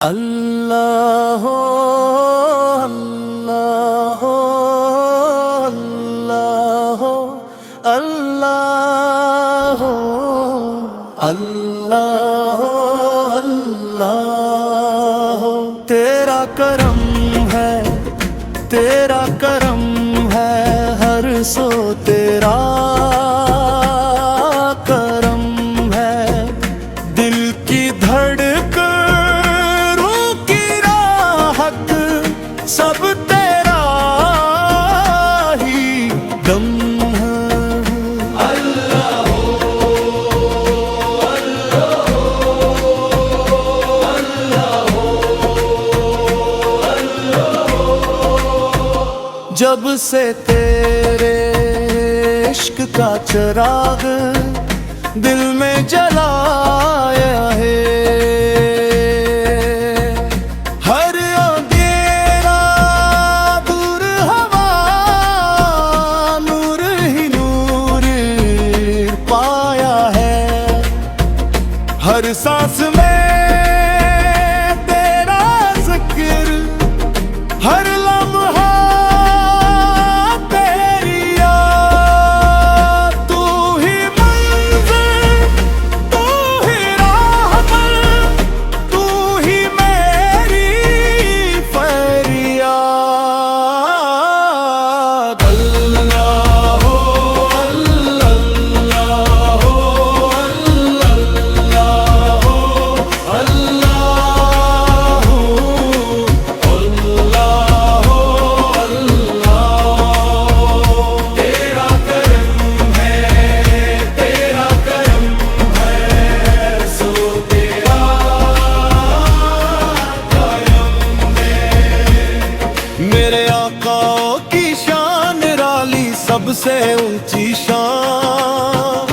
अल्लाह अल्लाह अल्लाह अल्लाह अल्लाह अल्लाह। तेरा करम है, तेरा करम है, हर सो तेरा करम है। दिल की धड़कनों की राहत सब तेरा ही दम है। अल्लाह जब से तेरे इश्क का चिराग दिल में जलाया है, हर अंधेरा दूर हवा नूर ही नूर पाया है। हर सांस में तेरा जिक्र, हर लम्हा सबसे ऊंची शान,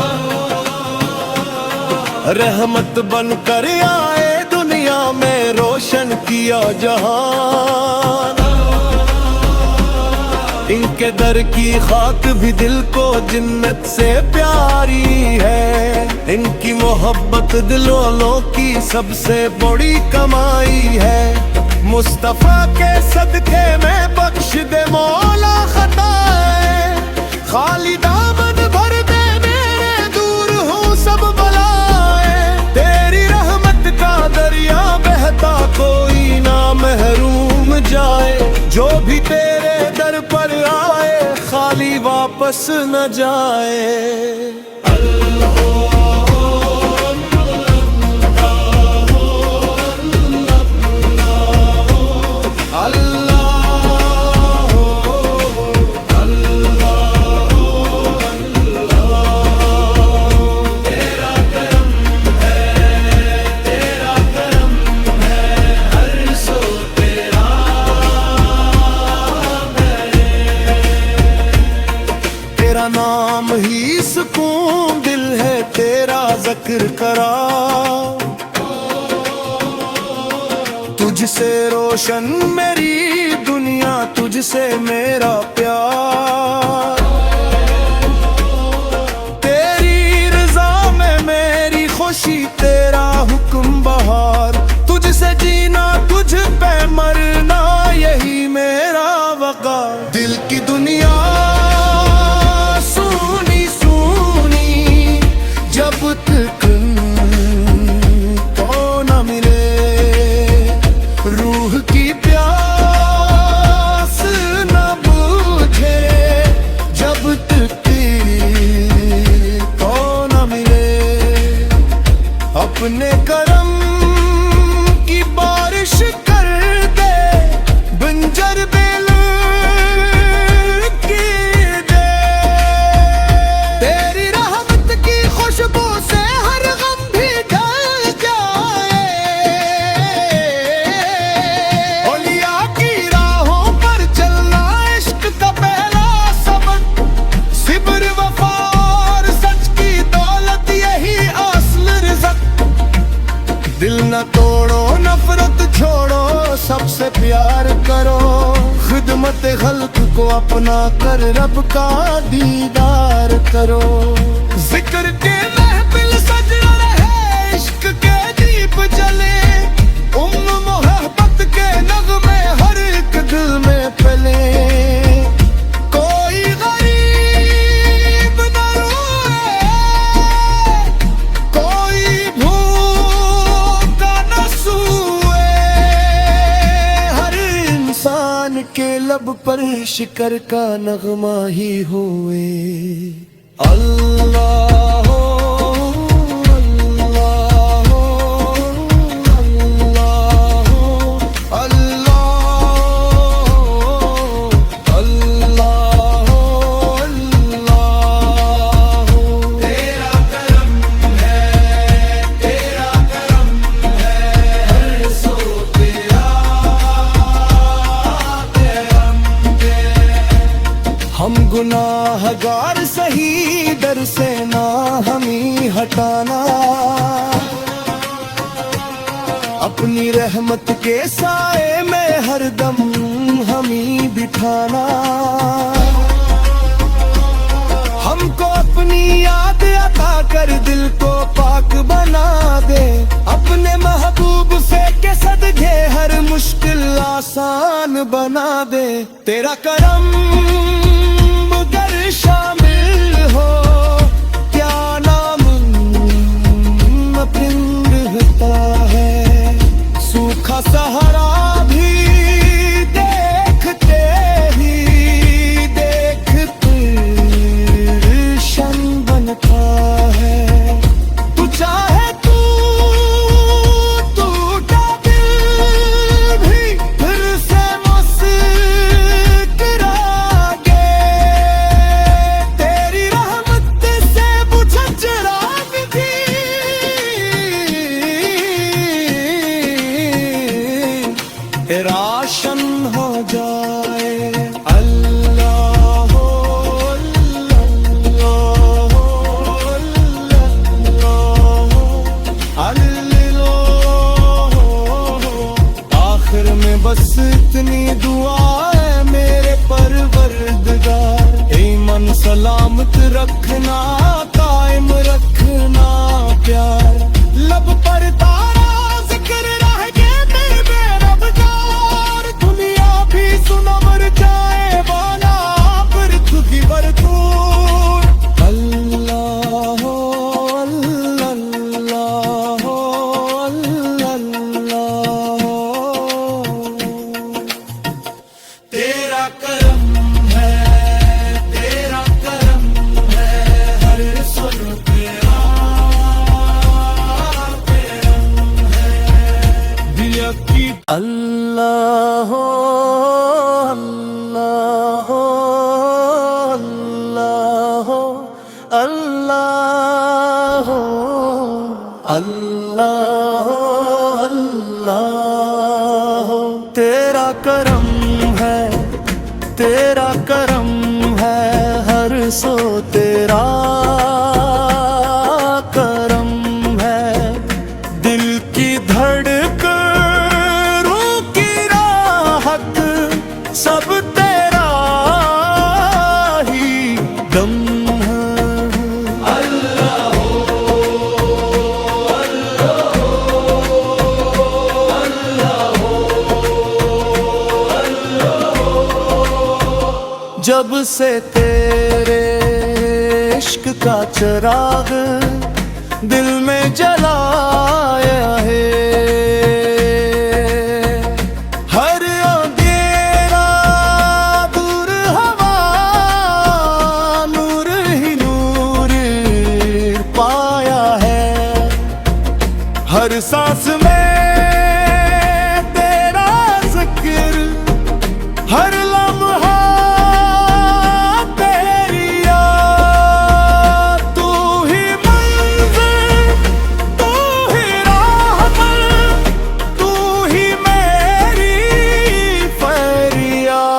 रहमत बनकर आए दुनिया में, रोशन किया जहान। इनके दर की खाक भी दिल को जिन्नत से प्यारी है। इनकी मोहब्बत दिलों की सबसे बड़ी कमाई है। मुस्तफा के सदके में बख्श दे मौला खताए, खाली दामन भर दे मेरे, दूर हूँ सब बलाए। तेरी रहमत का दरिया बहता कोई ना महरूम जाए, जो भी तेरे दर पर आए खाली वापस न जाए। तेरा नाम ही सुकून दिल है, तेरा जिक्र करा। तुझसे रोशन मेरी दुनिया, तुझसे मेरा प्यार। तेरी रज़ा में मेरी खुशी, तेरा हुक्म बहार। तुझसे जीना तुझ पे मरना, यही मेरा वक़ार। दिल की दुनिया अपने करम की बारिश कर दे, बंजर बेल की दे। तेरी रहमत की खुशबू से हर गम भी ढल जाए। औलिया की राहों पर चलना इश्क का पहला सबक, सिब्र वफा और सच की दौलत यही असल रिज़्क़। दिल न तोड़ो नफरत छोड़ो, सबसे प्यार करो। खिदमत खल्क को अपना कर रब का दीदार करो। जिक्र के महफिल सज रहे, इश्क के दीप जले, लब पर शिकर का नगमा ही हुए। अल्लाह हम गुनाहगार सही, डर से ना हमें हटाना, अपनी रहमत के साए में हरदम हमें बिठाना। हमको अपनी याद अता कर दिल को पाक बना दे, अपने महबूब से के सदके हर मुश्किल आसान बना दे। तेरा करम शामिल हो क्या नाम पिंडता है, सूखा सहारा भी देखते ही देखते शन बनता है। तू चाहे तू टूटा दिल भी फिर से राशन हो जाए। अल्लाह आखिर में बस इतनी दुआ है मेरे परवरदिगार, ईमान सलामत रखना, कायम रखना प्यार। लब पर तारा जिक्र रह गए मेरे रबदार, दुनिया भी सुनवर जाए वाला पर खुदी बरतूर। अल्लाह अल्लाह अल्लाह तेरा करम है, तेरा करम है हर सुर तेरा अल्लाह अल्लाह अल्लाह अल्लाह अल्लाह तेरा करम है, तेरा करम है हर सो तेरा करम है। दिल की धड़कन सब तेरा ही दम है। अल्लाह अल्लाह अल्लाह जब से तेरे इश्क का चिराग दिल में जलाया है, हर सांस में तेरा जिक्र, हर लम्हा तेरी याद। तू ही मंज़िल, तू ही रहमत, तू ही मेरी फरियाद।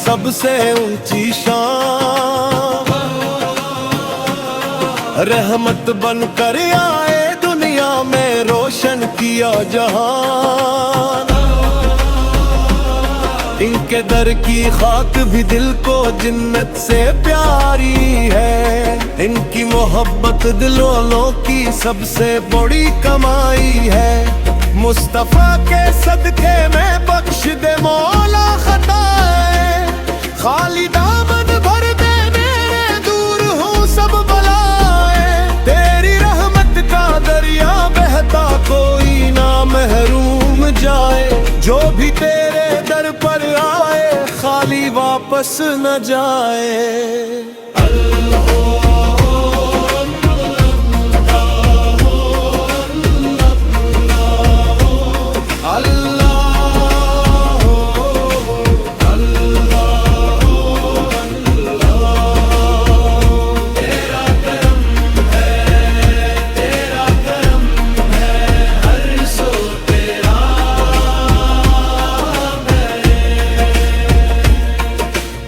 सबसे ऊंची शान, रहमत बनकर आए दुनिया में, रोशन किया जहान। के दर की खाक भी दिल को जिन्नत से प्यारी है। इनकी मोहब्बत दिलों की सबसे बड़ी कमाई है। मुस्तफा के सदके में बख्श दे मौला खताएं, खाली दामन भर दे मेरे, दूर हूँ सब बलाएं। तेरी रहमत का दरिया बहता कोई ना महरूम जाए, जो भी तेरे दर पर आए खाली वापस न जाए।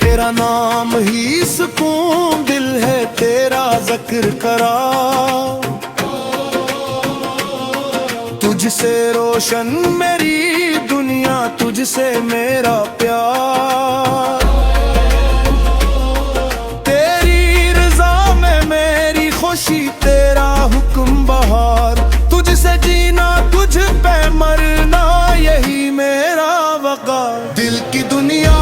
तेरा नाम ही सुकून दिल है, तेरा जिक्र करा, तुझसे रोशन मेरी दुनिया, तुझसे मेरा प्यार। तेरी रज़ा में मेरी खुशी, तेरा हुक्म बहार, तुझसे जीना तुझ पे मरना यही मेरा वक़ार। दिल की दुनिया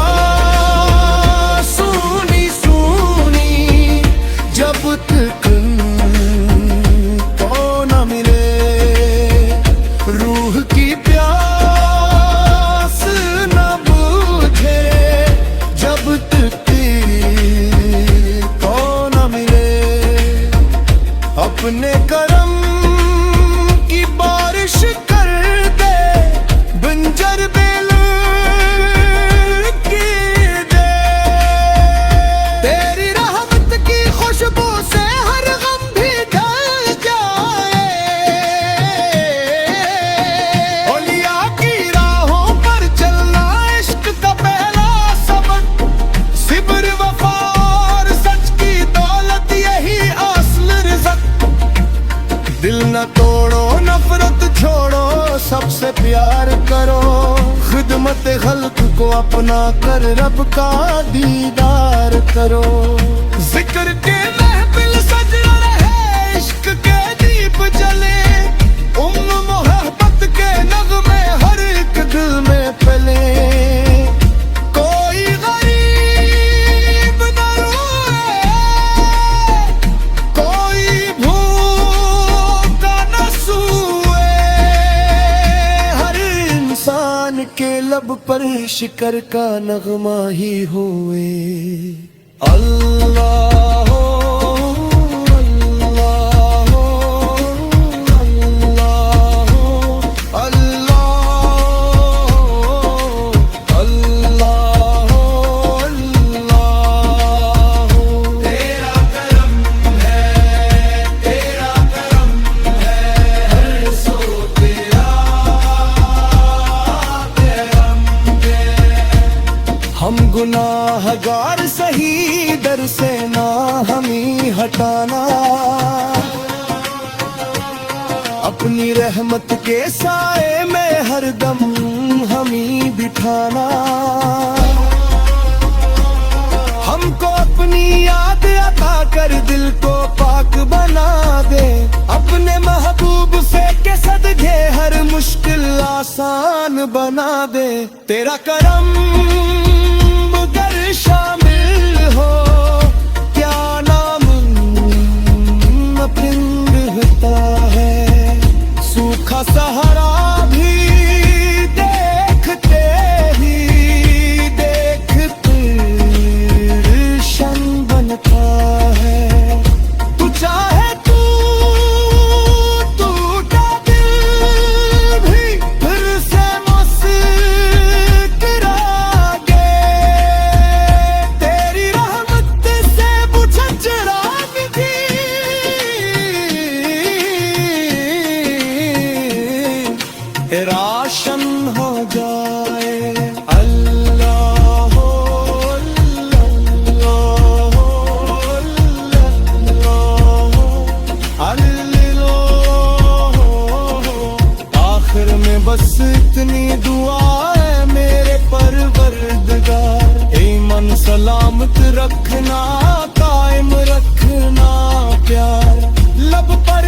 अपने करम की बारिश कर दे, बंजर बेल की दे। तेरी रहमत की खुशबू से हर गम भी ढल जाए। औलिया की राहों पर चलना इश्क का पहला सबक, सिब्र वफा और सच की दौलत यही असल रिज़्क़। दिल न तोड़ो नफरत छोड़ो, सबसे प्यार करो, खिदमत खल्क को अपना कर रब का दीदार करो। जिक्र के महफिल सज रहे, इश्क के दीप जले, मोहब्बत के नगमे हर एक दिल में फैले। कोई गरीब न रोए, कोई के लब पर शिकर का नगमा ही हुए। अल्लाह हम गुनाहगार सही, दर से ना हमें हटाना, अपनी रहमत के साए में हर दम हमें बिठाना। हमको अपनी याद अता कर दिल को पाक बना दे, अपने महबूब से के सदके हर मुश्किल आसान बना दे। तेरा करम शामिल हो, क्या नाम अपरिंद होता है, सूखा सहारा भी देखते ही देखते शन बनता है। तू चाहे तू टूटा दिल भी फिर से मुस्कुरा दे। राशन हो जाए। अल्लाह आखिर में बस इतनी दुआ है मेरे परवरदिगार। सलामत रखना, कायम रखना प्यार, लब पर